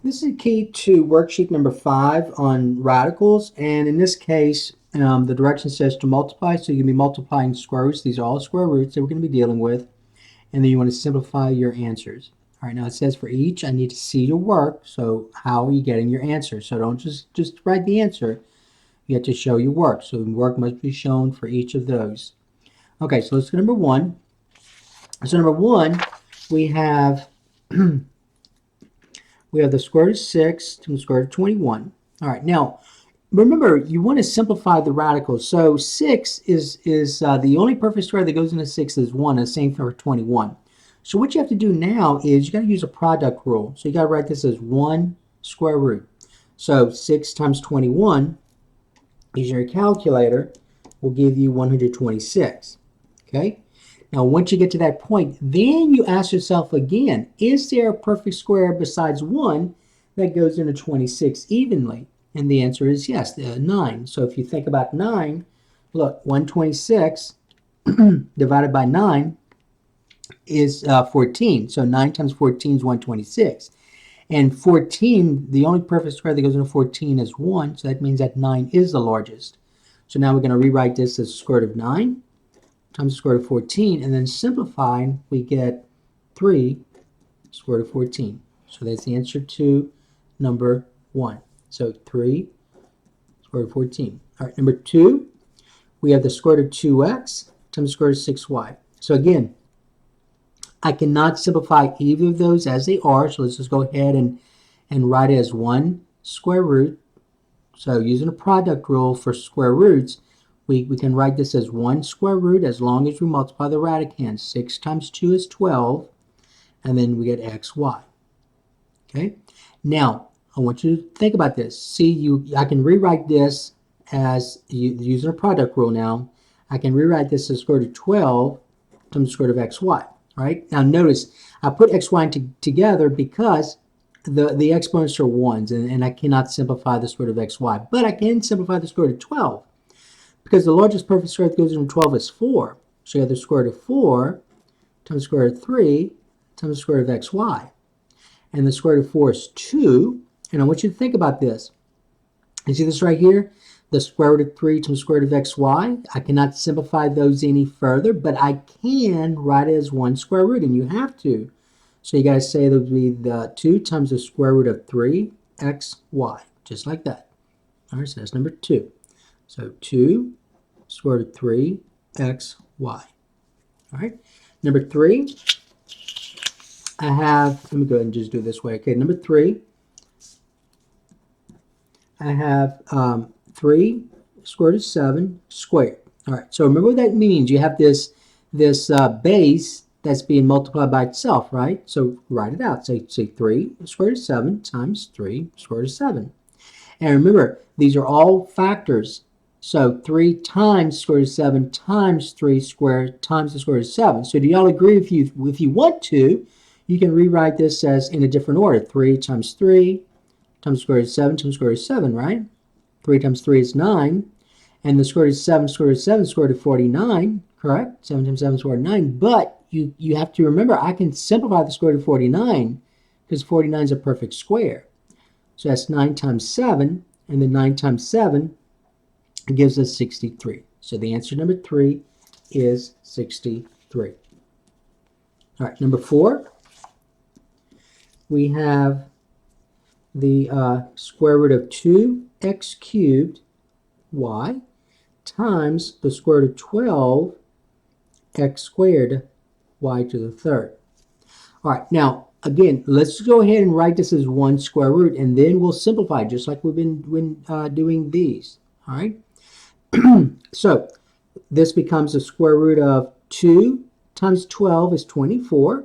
This is key to worksheet number 5 on radicals, and in this case, the direction says to multiply, so you're going to be multiplying square roots. These are all square roots that we're going to be dealing with, and then you want to simplify your answers. All right, now it says for each, I need to see your work, so how are you getting your answer? So don't just write the answer, you have to show your work. So the work must be shown for each of those. Okay, so let's go to number 1. So number 1, we have the square root of 6 to the square root of 21. All right, now remember, you want to simplify the radicals. So 6 is the only perfect square that goes into 6 is 1, and the same for 21. So what you have to do now is you got to use a product rule. So you got to write this as 1 square root. So 6 times 21, using your calculator, will give you 126. Okay? Now, once you get to that point, then you ask yourself again, is there a perfect square besides 1 that goes into 26 evenly? And the answer is yes, 9. So if you think about 9, look, 126 divided by 9 is 14. So 9 times 14 is 126. And 14, the only perfect square that goes into 14 is 1, so that means that 9 is the largest. So now we're going to rewrite this as the square root of 9 times the square root of 14, and then simplifying, we get 3 square root of 14. So that's the answer to number 1. So 3 square root of 14. All right, number 2, we have the square root of 2x times the square root of 6y. So again, I cannot simplify either of those as they are, so let's just go ahead and write it as 1 square root. So using a product rule for square roots, we can write this as 1 square root as long as we multiply the radicand. 6 times 2 is 12, and then we get xy. Okay? Now, I want you to think about this. See, I can rewrite this as, using a product rule now, I can rewrite this as square root of 12 times the square root of xy. All right? Now notice, I put xy together because the exponents are 1s, and I cannot simplify the square root of xy. But I can simplify the square root of 12. Because the largest perfect square that goes into 12 is 4. So you have the square root of 4 times the square root of 3 times the square root of xy. And the square root of 4 is 2. And I want you to think about this. You see this right here? The square root of 3 times the square root of xy. I cannot simplify those any further, but I can write it as 1 square root, and you have to. So you got to say that would be the 2 times the square root of 3xy, just like that. All right, so that's number 2. So 2 square root of 3xy. All right. Number 3, I have, let me go ahead and just do it this way. Okay, number 3, I have 3 square root of 7 squared. All right, so remember what that means. You have this base that's being multiplied by itself, right? So write it out. Say 3 square root of 7 times 3 square root of 7. And remember, these are all factors. So 3 times square root of 7 times 3 squared times the square root of 7. So do y'all agree, if you want to, you can rewrite this as in a different order. 3 times 3 times square root of 7 times square root of 7, right? 3 times 3 is 9. And the square root of 7 square root of 7 square root of 49, correct? 7 times 7 is 49. But you have to remember, I can simplify the square root of 49 because 49 is a perfect square. So that's 9 times 7, and then 9 times 7 gives us 63. So the answer number 3 is 63. All right, number 4, we have the square root of 2x cubed y times the square root of 12x squared y to the third. All right, now again, let's go ahead and write this as 1 square root, and then we'll simplify just like we've been doing these. All right. So this becomes the square root of 2 times 12 is 24.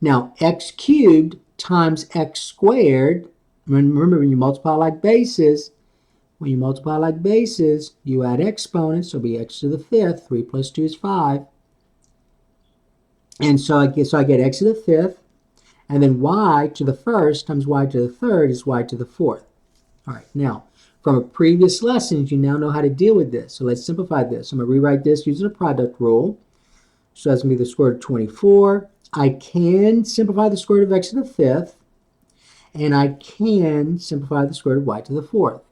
Now x cubed times x squared, remember when you multiply like bases, you add exponents, so it'll be x to the 5th. 3 plus 2 is 5. And so I get x to the 5th, and then y to the 1st times y to the 3rd is y to the 4th. All right, now, from a previous lessons, you now know how to deal with this. So let's simplify this. I'm going to rewrite this using a product rule. So that's going to be the square root of 24. I can simplify the square root of x to the 5th. and I can simplify the square root of y to the fourth.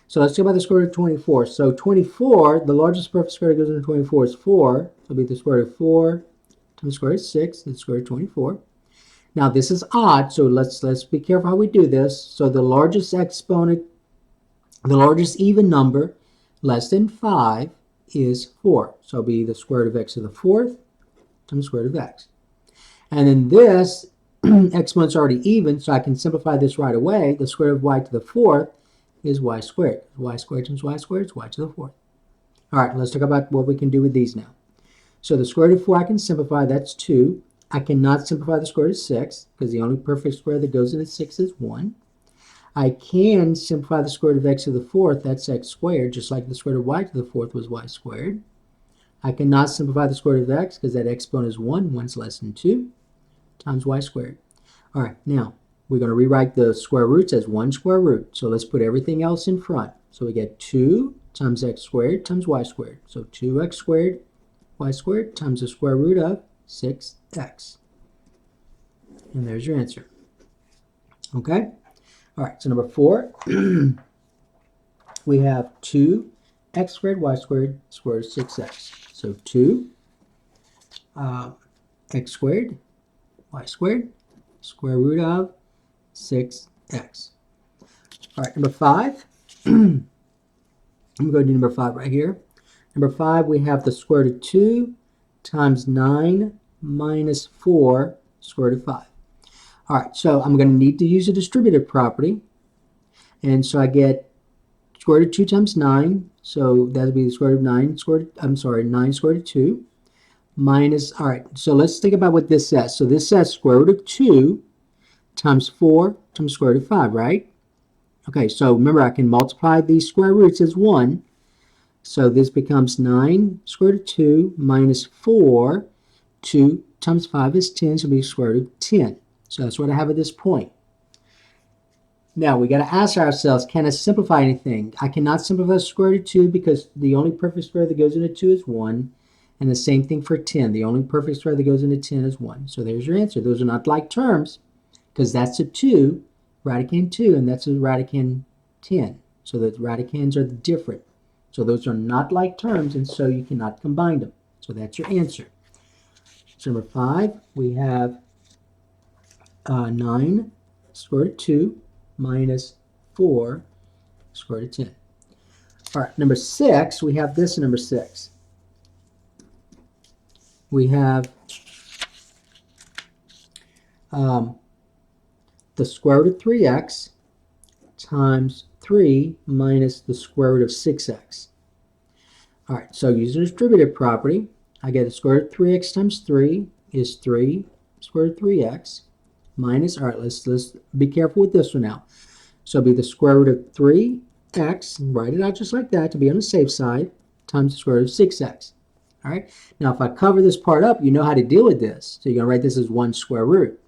So let's talk about the square root of 24. So 24, the largest perfect square that goes into 24 is 4. So it'll be the square root of 4 times the square root of 6, the square root of 24. Now this is odd, so let's be careful how we do this. So the largest exponent, the largest even number less than 5 is 4. So it'll be the square root of x to the fourth times the square root of x. And then this exponent's already even, so I can simplify this right away. The square root of y to the fourth is y squared. Y squared times y squared is y to the fourth. All right, let's talk about what we can do with these now. So the square root of 4 I can simplify, that's 2. I cannot simplify the square root of 6 because the only perfect square that goes into 6 is 1. I can simplify the square root of x to the fourth, that's x squared, just like the square root of y to the fourth was y squared. I cannot simplify the square root of x because that exponent is 1, 1's less than 2, times y squared. All right, now we're going to rewrite the square roots as one square root. So let's put everything else in front. So we get 2 times x squared times y squared. So 2x squared y squared times the square root of 6x. And there's your answer. Okay? All right, so number 4, we have 2x squared y squared square root of 6x. So 2 x squared y squared square root of 6x. All right, number 5. I'm going to do number 5 right here. Number 5, we have the square root of 2 times 9 minus 4 square root of 5. All right, so I'm going to need to use a distributive property. And so I get square root of 2 times 9. So that would be the square root of 9 9 square root of 2 minus, all right, so let's think about what this says. So this says square root of 2 times 4 times square root of 5, right? Okay, so remember I can multiply these square roots as 1. So this becomes 9 square root of 2 minus 4. 2 times 5 is 10, so it'll be square root of 10. So that's what I have at this point. Now we got to ask ourselves, can I simplify anything? I cannot simplify the square root of 2 because the only perfect square that goes into 2 is 1. And the same thing for 10. The only perfect square that goes into 10 is 1. So there's your answer. Those are not like terms because that's a 2, radicand 2, and that's a radicand 10. So the radicands are different. So those are not like terms, and so you cannot combine them. So that's your answer. So number 5, we have 9 square root of 2 minus 4 square root of 10. All right, number 6, we have this in number 6. We have the square root of 3x times 3 minus the square root of 6x. All right, so using a distributive property, I get the square root of 3x times 3 is 3 square root of 3x minus, all right, let's be careful with this one now. So it'll be the square root of 3x, write it out just like that to be on the safe side, times the square root of 6x. All right, now if I cover this part up, you know how to deal with this. So you're going to write this as 1 square root.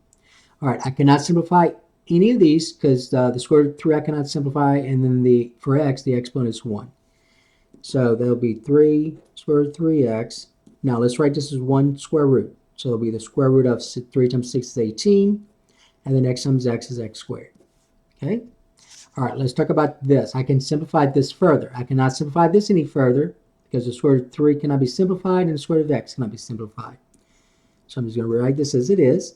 All right, I cannot simplify any of these because the square root of 3 I cannot simplify, and then for x, the exponent is 1. So that'll be 3 square root of 3x. Now let's write this as 1 square root. So it'll be the square root of 3 times 6 is 18, and then x times x is x squared. Okay? All right, let's talk about this. I can simplify this further. I cannot simplify this any further because the square root of 3 cannot be simplified, and the square root of x cannot be simplified. So I'm just going to rewrite this as it is.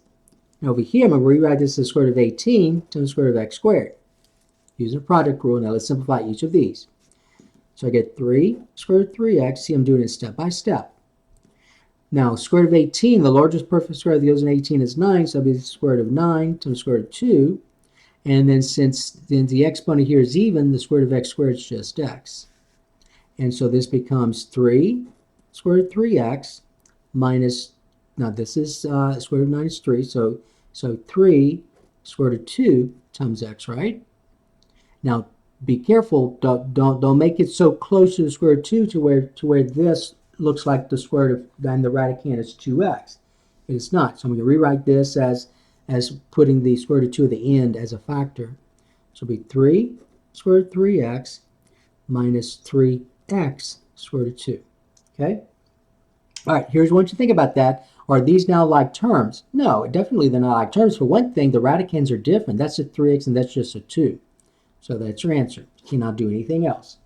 Now over here, I'm going to rewrite this as the square root of 18 times the square root of x squared. Using the product rule, now let's simplify each of these. So I get 3 square root of 3x. See, I'm doing it step by step. Now, square root of 18, the largest perfect square that goes in 18 is 9, so that'll be the square root of 9 times the square root of 2. And then since the exponent here is even, the square root of x squared is just x. And so this becomes 3 square root of 3x minus, now this is square root of 9 is 3, so 3 square root of 2 times x, right? Now, be careful, don't make it so close to the square root of 2 to where this looks like the square root of, then the radicand is 2x. It is not. So I'm going to rewrite this as putting the square root of 2 at the end as a factor. So it'll be 3 square root of 3x minus 3x square root of 2. Okay? All right, here's what you think about that. Are these now like terms? No, definitely they're not like terms. For one thing, the radicands are different. That's a 3x and that's just a 2. So that's your answer. You cannot do anything else.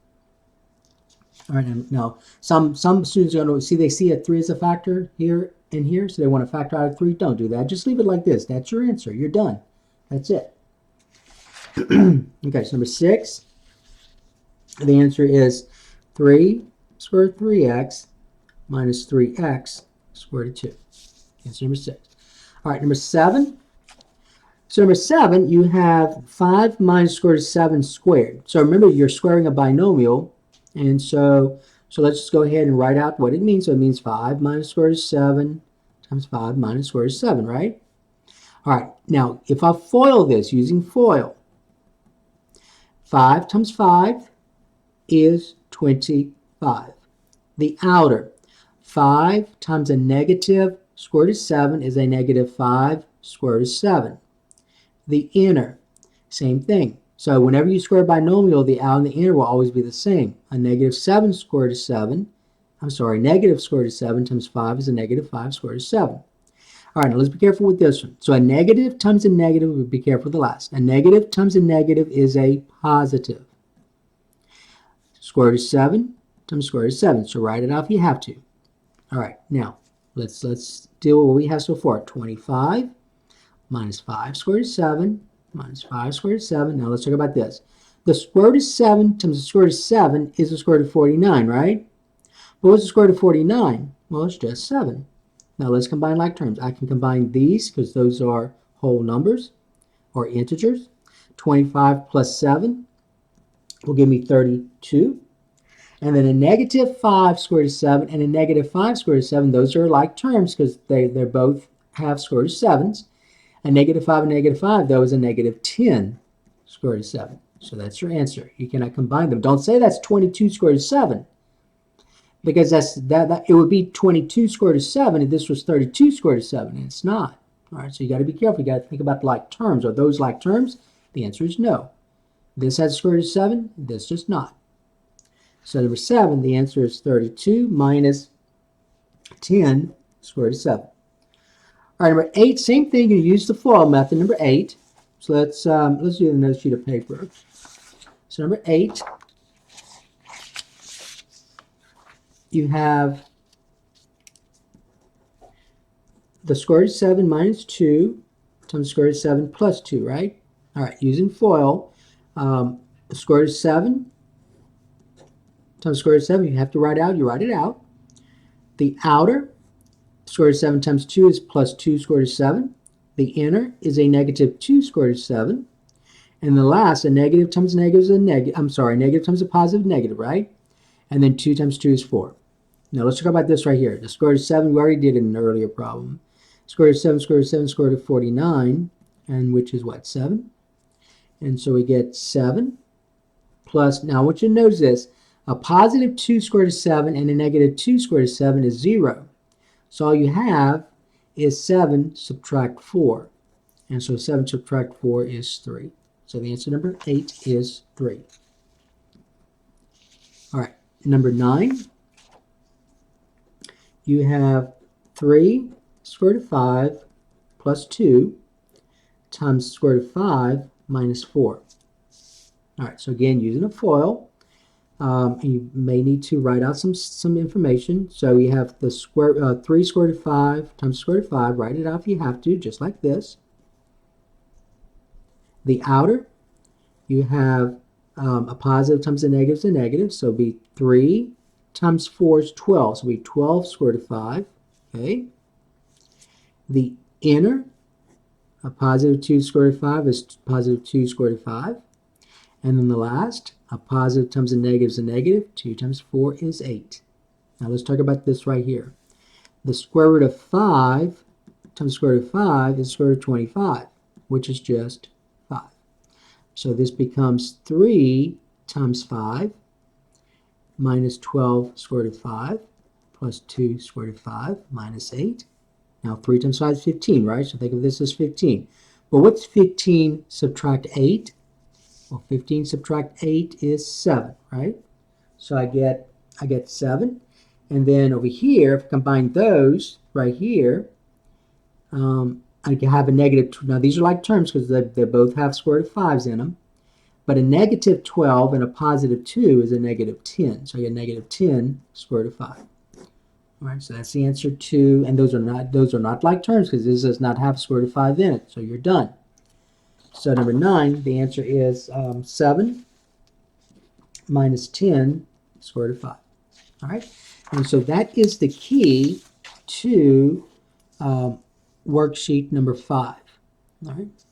All right, now some students are going to they see a 3 as a factor here and here, so they want to factor out a 3. Don't do that. Just leave it like this. That's your answer. You're done. That's it. Okay, so number 6, the answer is 3 square root of 3x minus 3x square root of 2. Answer number 6. All right, number 7. So number 7, you have 5 minus square root of 7 squared. So remember, you're squaring a binomial, and so let's just go ahead and write out what it means. So it means 5 minus square root of 7 times 5 minus square root of 7, right? All right, now if I FOIL this using FOIL, 5 times 5 is 25. The outer, 5 times a negative square root of 7 is a negative 5 square root of 7. The inner, same thing. So whenever you square a binomial, the outer and the inner will always be the same. A negative 7 square root of 7, negative square root of 7 times 5 is a negative 5 square root of 7. All right, now let's be careful with this one. So a negative times a negative, be careful with the last. A negative times a negative is a positive. Square root of 7 times square root of 7. So write it out if you have to. All right, now let's deal with what we have so far. 25 minus 5 square root of 7 minus 5 square root of 7. Now let's talk about this. The square root of 7 times the square root of 7 is the square root of 49, right? But what's the square root of 49? Well, it's just 7. Now let's combine like terms. I can combine these because those are whole numbers or integers. 25 plus 7 will give me 32. And then a negative 5 square root of 7 and a negative 5 square root of 7, those are like terms because they both have square root of 7s. A negative 5 and negative 5, though, is a negative 10 square root of 7. So that's your answer. You cannot combine them. Don't say that's 22 square root of 7 because it would be 22 square root of 7 if this was 32 square root of 7, and it's not. All right, so you got to be careful. You got to think about like terms. Are those like terms? The answer is no. This has square root of 7. This does not. So number 7, the answer is 32 minus 10 square root of 7. All right, number 8, same thing. You use the FOIL method. Number 8. So let's do another sheet of paper. So number 8, you have the square root of 7 minus 2 times the square root of 7 plus 2, right? All right, using FOIL, the square root of 7 times the square root of 7, you have to write out. You write it out. The outer, square root of 7 times 2 is plus 2 square root of 7. The inner is a negative 2 square root of 7. And the last, a negative times a negative is a negative. Negative times a positive negative, right? And then 2 times 2 is 4. Now let's talk about this right here. The square root of 7, we already did in an earlier problem. Square root of 7, square root of 7, square root of 49, and which is what, 7? And so we get 7 plus, now I want you to notice this, a positive 2 square root of 7 and a negative 2 square root of 7 is 0. So all you have is 7 subtract 4. And so 7 subtract 4 is 3. So the answer number 8 is 3. All right, number 9. You have 3 square root of 5 plus 2 times square root of 5 minus 4. All right, so again, using a FOIL, and you may need to write out some information. So you have the 3 square root of 5 times square root of 5. Write it out if you have to, just like this. The outer, you have a positive times a negative is a negative. So it'll be 3 times 4 is 12. So it'll be 12 square root of 5. Okay. The inner, a positive 2 square root of 5 is positive 2 square root of 5. And then the last, a positive times a negative is a negative. 2 times 4 is 8. Now let's talk about this right here. The square root of 5 times the square root of 5 is square root of 25, which is just 5. So this becomes 3 times 5 minus 12 square root of 5 plus 2 square root of 5 minus 8. Now 3 times 5 is 15, right? So think of this as 15. But what's 15 subtract 8? Well, 15 subtract 8 is 7, right? So I get 7. And then over here, if I combine those right here, I can have a negative. Now these are like terms because they both have square root of 5s in them. But a negative 12 and a positive 2 is a negative 10. So I get negative 10 square root of 5. All right, so that's the answer to, and those are not like terms because this does not have square root of 5 in it. So you're done. So number 9, the answer is 7 minus 10 square root of 5. All right, and so that is the key to worksheet number 5. All right.